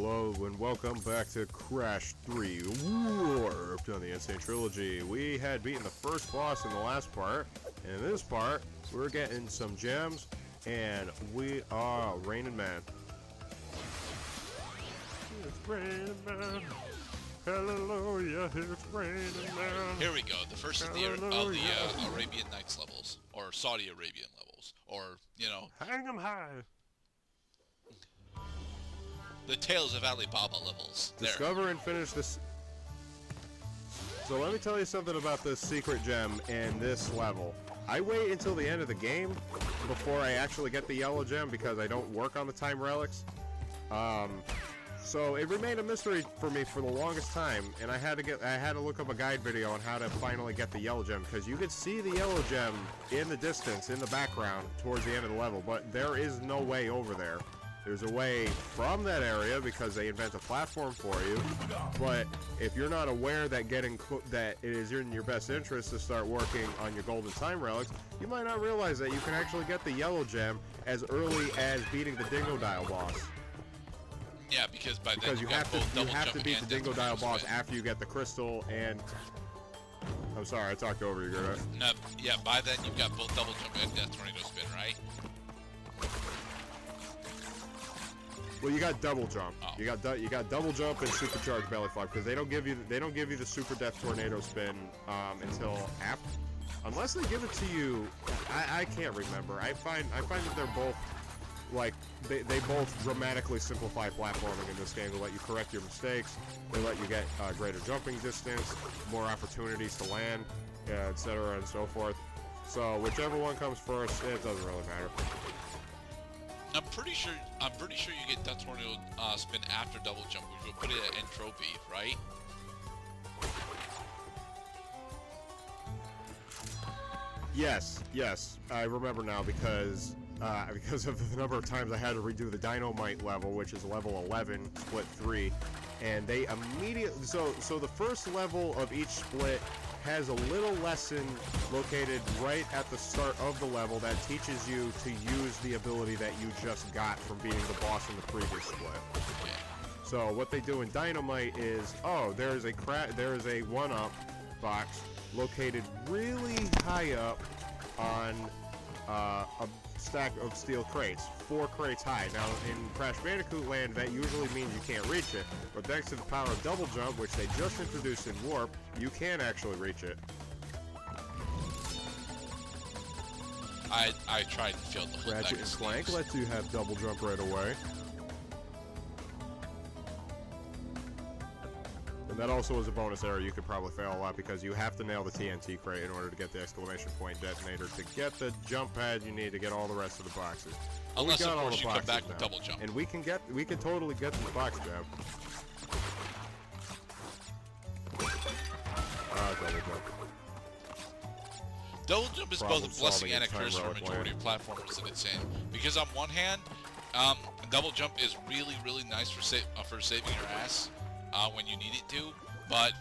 Hello and welcome back to Crash 3 Warped on the Sane Trilogy. We had beaten the first boss in the last part, and in this part, we're getting some gems, and we are raining man. It's raining man. Hallelujah, it's raining man. Here we go, the first of the Arabian Nights levels, or Saudi Arabian levels, or, you know... Hang 'em high. The Tales of Alibaba levels. Discover and finish this. So let me tell you something about this secret gem in this level. I wait until the end of the game before I actually get the yellow gem because I don't work on the time relics. So it remained a mystery for me for the longest time, and I had to look up a guide video on how to finally get the yellow gem, because you could see the yellow gem in the distance, in the background, towards the end of the level, but there is no way over there. There's a way from that area because they invent a platform for you, but if you're not aware that that it is in your best interest to start working on your golden time relics, you might not realize that you can actually get the yellow gem as early as beating the Dingodile boss. Yeah, because by then you have to beat the Dingodile boss after you get the crystal and... I'm sorry, I talked over you, Gerda. No, yeah, by then you've got both double jump and death tornado spin, right? Well, you got double jump. Oh. You got double jump and supercharged belly flop, because they don't give you the super death tornado spin until after, unless they give it to you. I can't remember. I find that they're both like they both dramatically simplify platforming in this game to let you correct your mistakes. They let you get greater jumping distance, more opportunities to land, etc. and so forth. So whichever one comes first, it doesn't really matter. I'm pretty sure you get Death Tornado spin after double jump, which will put it at entropy, right? Yes, I remember now because of the number of times I had to redo the Dynamite level, which is level 11, split 3, and they immediately so the first level of each split has a little lesson located right at the start of the level that teaches you to use the ability that you just got from beating the boss in the previous split. So what they do in Dynamite is, there is a 1-up box located really high up on a stack of steel crates, 4 crates high. Now in Crash Bandicoot land that usually means you can't reach it, but thanks to the power of double jump, which they just introduced in Warp, you can actually reach it. I tried and failed the whole Ratchet and Clank lets you have double jump right away. And that also is a bonus area you could probably fail a lot because you have to nail the TNT crate in order to get the exclamation point detonator to get the jump pad you need to get all the rest of the boxes. Unless of course you come back with double jump. And we can totally get the box jump. Double jump. Double jump is both a blessing and a curse for a majority of platformers in Insane. Because on one hand, double jump is really nice for saving your ass when you need it to, but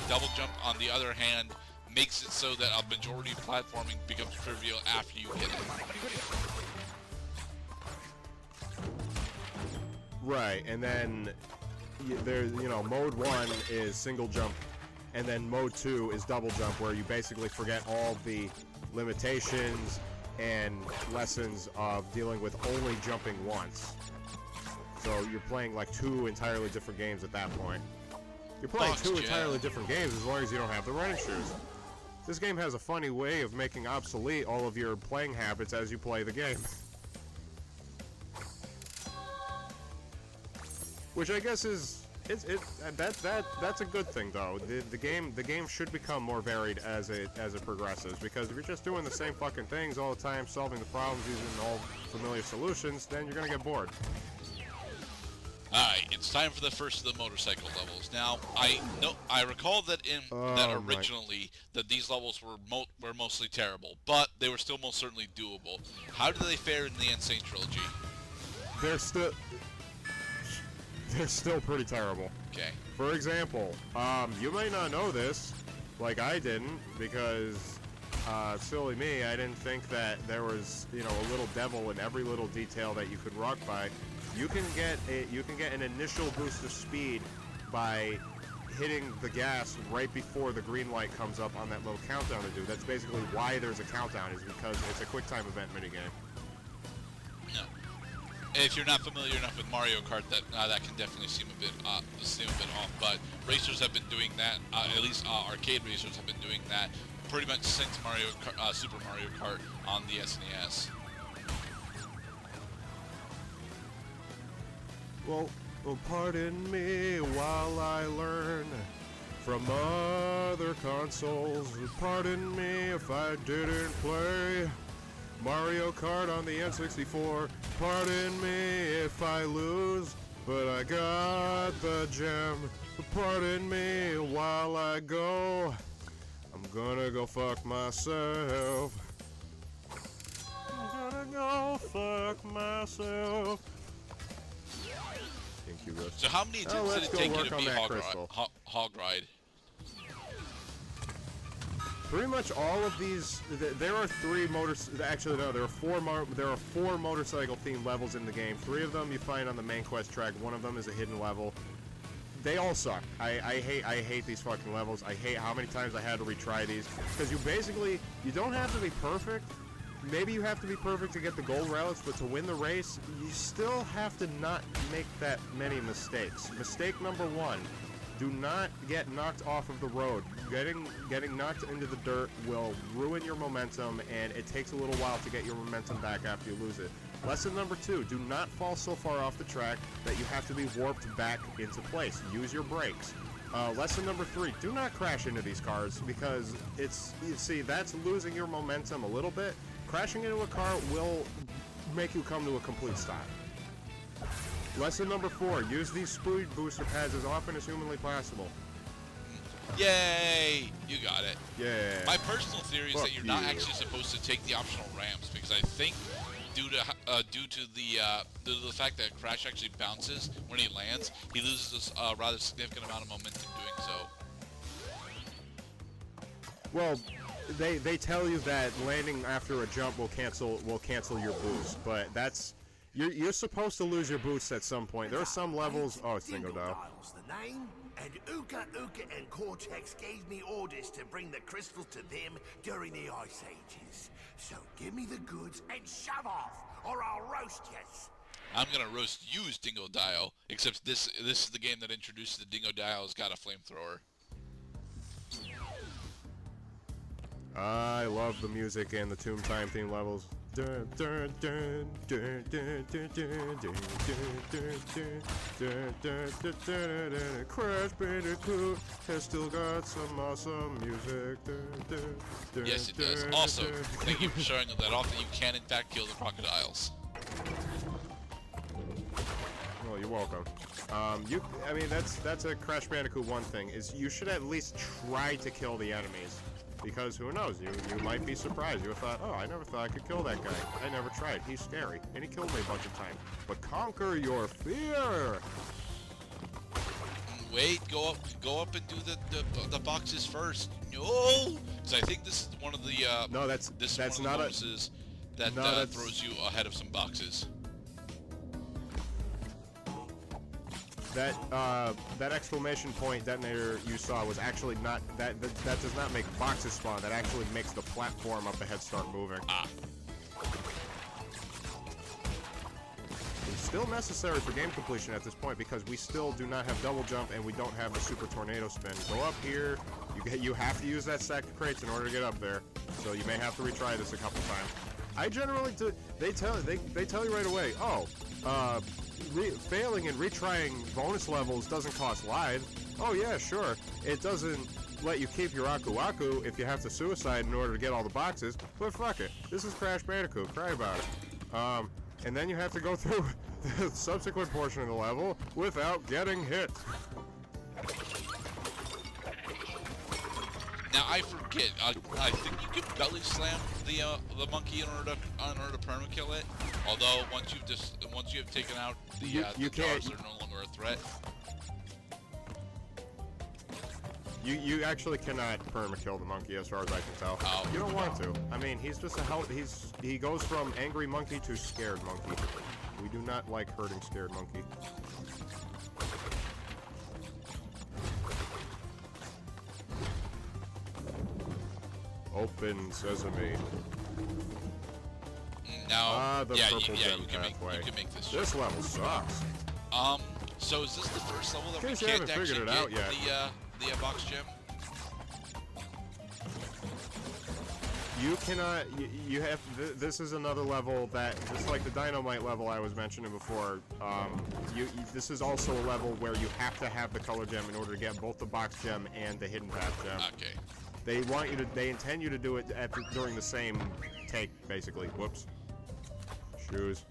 double jump on the other hand makes it so that a majority of platforming becomes trivial after you get it. Right, and then there's mode 1 is single jump, and then mode 2 is double jump, where you basically forget all the limitations and lessons of dealing with only jumping once. So you're playing like 2 entirely different games at that point. You're playing 2 entirely different games as long as you don't have the running shoes. This game has a funny way of making obsolete all of your playing habits as you play the game. Which I guess is that's a good thing though. The game should become more varied as it progresses, because if you're just doing the same fucking things all the time, solving the problems using all familiar solutions, then you're gonna get bored. Alright, it's time for the first of the motorcycle levels. Now, I recall that originally that these levels were mostly terrible, but they were still most certainly doable. How do they fare in the Sane Trilogy? They're still pretty terrible. Okay. For example, you may not know this, like I didn't, because silly me, I didn't think that there was, a little devil in every little detail that you could rock by. you can get an initial boost of speed by hitting the gas right before the green light comes up on that little countdown to do. That's basically why there's a countdown, is because it's a quick time event minigame. No. If you're not familiar enough with Mario Kart, that can definitely seem a bit off. But racers have been doing that. At least arcade racers have been doing that pretty much since Super Mario Kart on the SNES. Well, pardon me while I learn from other consoles. Pardon me if I didn't play Mario Kart on the N64. Pardon me if I lose, but I got the gem. Pardon me while I go. I'm gonna go fuck myself. I'm gonna go fuck myself. Thank you, Russ. So how many attempts did it take you to beat Hog Ride? Pretty much all of these. There are there are four motorcycle-themed levels in the game. 3 of them you find on the main quest track. 1 of them is a hidden level. They all suck. I hate these fucking levels. I hate how many times I had to retry these, because you don't have to be perfect. Maybe you have to be perfect to get the gold relics, but to win the race, you still have to not make that many mistakes. Mistake number 1, do not get knocked off of the road. Getting knocked into the dirt will ruin your momentum, and it takes a little while to get your momentum back after you lose it. Lesson number 2, do not fall so far off the track that you have to be warped back into place. Use your brakes. Lesson number 3, do not crash into these cars, because that's losing your momentum a little bit. Crashing into a car will make you come to a complete stop. Lesson number 4, use these speed booster pads as often as humanly possible. Yay! You got it. Yeah. My personal theory is that you're not actually supposed to take the optional ramps, because I think due to the fact that Crash actually bounces when he lands, he loses a rather significant amount of momentum doing so. Well, they tell you that landing after a jump will cancel your boost, but that's you're supposed to lose your boost at some point. There are some levels. Oh, it's Dingo Dial. The name, and Uka and Cortex gave me orders to bring the crystals to them during the Ice Ages. So give me the goods and shove off, or I'll roast yous. I'm gonna roast you, Dingo Dial. Except this is the game that introduced the Dingo Dial has got a flamethrower. I love the music and the Tomb Time theme levels. Crash Bandicoot has still got some awesome music. Yes, it does. Also, thank you for showing that off that you can in fact kill the crocodiles. Well, you're welcome. I mean, that's a Crash Bandicoot 1 thing, is you should at least try to kill the enemies. Because who knows, you might be surprised. You thought, oh, I never thought I could kill that guy. I never tried. He's scary. And he killed me a bunch of times. But conquer your fear! Wait, go up and do the boxes first. No! Because I think this is one of the no, that's not bonuses that throws you ahead of some boxes. That exclamation point detonator you saw was actually not that does not make boxes spawn. That actually makes the platform up ahead start moving. It's still necessary for game completion at this point, because we still do not have double jump and we don't have the super tornado spin. Go up here. You have to use that stack of crates in order to get up there. So you may have to retry this a couple times. I generally do. They tell you right away. Oh, failing and retrying bonus levels doesn't cost lives. Oh yeah, sure. It doesn't let you keep your Aku Aku if you have to suicide in order to get all the boxes, but fuck it. This is Crash Bandicoot. Cry about it. And then you have to go through the subsequent portion of the level without getting hit. Now I forget. I think you can belly slam the monkey in order to perma kill it. Although once you have taken out the jars, they're no longer a threat. You actually cannot perma kill the monkey, as far as I can tell. Oh. You don't want to. I mean, he's just he goes from angry monkey to scared monkey. We do not like hurting scared monkey. Open sesame. Now, the yeah, purple gem you can make this. This level sucks. So is this the first level that we you can't haven't actually figured it out yet. the box gem? You cannot. You have. This is another level that, just like the dynamite level I was mentioning before. This is also a level where you have to have the color gem in order to get both the box gem and the hidden path gem. Okay. They want you to. They intend you to do it during the same take, basically. Whoops. Shoes.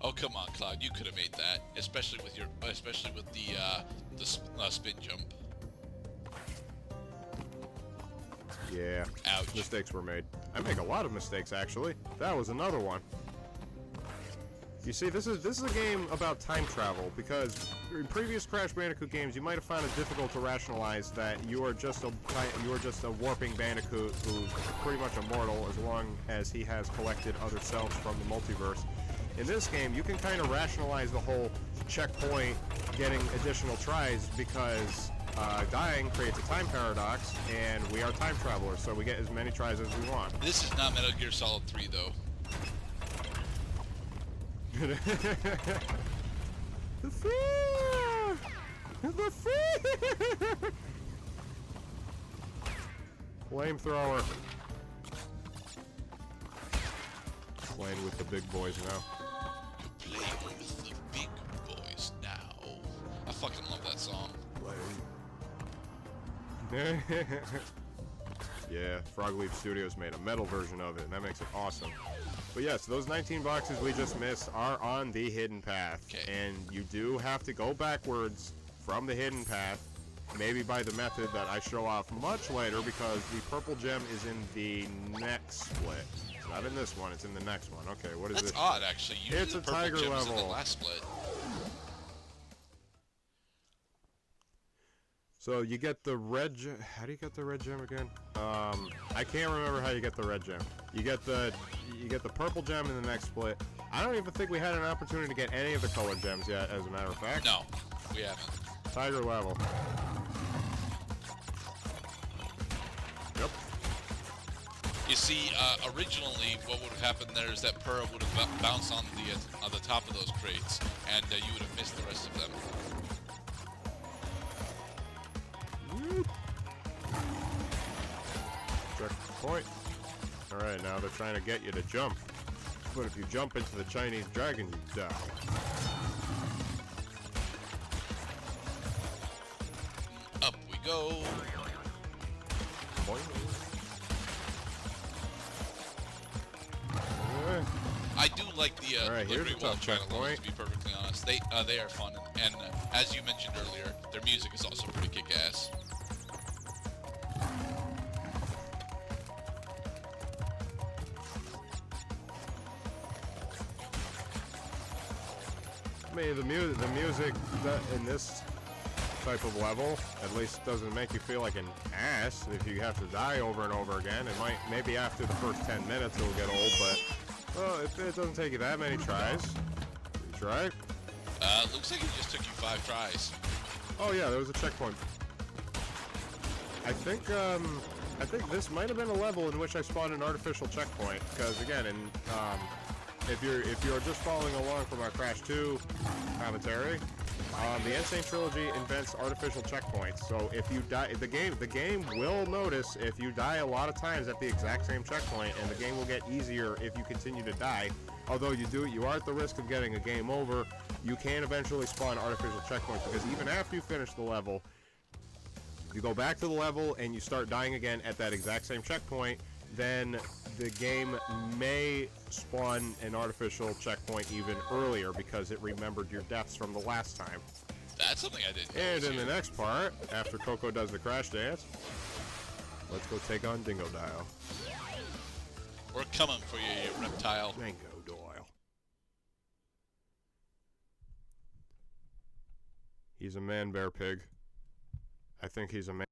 Oh come on, Cloud! You could have made that, especially with the spin jump. Yeah. Ouch. Mistakes were made. I make a lot of mistakes, actually. That was another one. You see, this is a game about time travel, because in previous Crash Bandicoot games, you might have found it difficult to rationalize that you are just a warping Bandicoot who's pretty much immortal as long as he has collected other selves from the multiverse. In this game, you can kind of rationalize the whole checkpoint, getting additional tries, because dying creates a time paradox, and we are time travelers, so we get as many tries as we want. This is not Metal Gear Solid 3, though. The fear! The fear! Flamethrower. Playing with the big boys now. You're playing with the big boys now. I fucking love that song. Yeah, Frogleaf Studios made a metal version of it, and that makes it awesome. But yes, those 19 boxes we just missed are on the hidden path. Okay. And you do have to go backwards from the hidden path, maybe by the method that I show off much later, because the purple gem is in the next split. It's not in this one, it's in the next one. Okay, what is this? That's odd, actually. Usually It's a the purple tiger gem is in level. the last split. So you get the red gem. How do you get the red gem again? I can't remember how you get the red gem. You get the purple gem in the next split. I don't even think we had an opportunity to get any of the colored gems yet, as a matter of fact. No, we haven't. Tiger level. Yep. You see, originally what would have happened there is that Purah would have bounced on the top of those crates, and you would have missed the rest of them. Checkpoint. Alright, now they're trying to get you to jump. But if you jump into the Chinese dragon, you die. Up we go. Boing. I do like the Alright, here's Liberty the Wall tough channel, checkpoint. to be perfectly honest. They are fun, and as you mentioned earlier, their music is also pretty kick-ass. I mean, the music in this type of level at least doesn't make you feel like an ass if you have to die over and over again. It might, maybe after the first 10 minutes it'll get old, but well, it doesn't take you that many tries. You try? Looks like it just took you 5 tries. Oh yeah, there was a checkpoint. I think this might have been a level in which I spawned an artificial checkpoint, because again, if you're just following along from our Crash 2 commentary, the Sane Trilogy invents artificial checkpoints. So if you die, the game will notice if you die a lot of times at the exact same checkpoint, and the game will get easier if you continue to die. Although you are at the risk of getting a game over. You can eventually spawn artificial checkpoints, because even after you finish the level, you go back to the level and you start dying again at that exact same checkpoint, then the game may spawn an artificial checkpoint even earlier because it remembered your deaths from the last time. That's something I didn't know. And in the next part, after Coco does the crash dance, let's go take on Dingo Dial. We're coming for you, you reptile. Dingo Dial. He's a man bear pig. I think he's a man.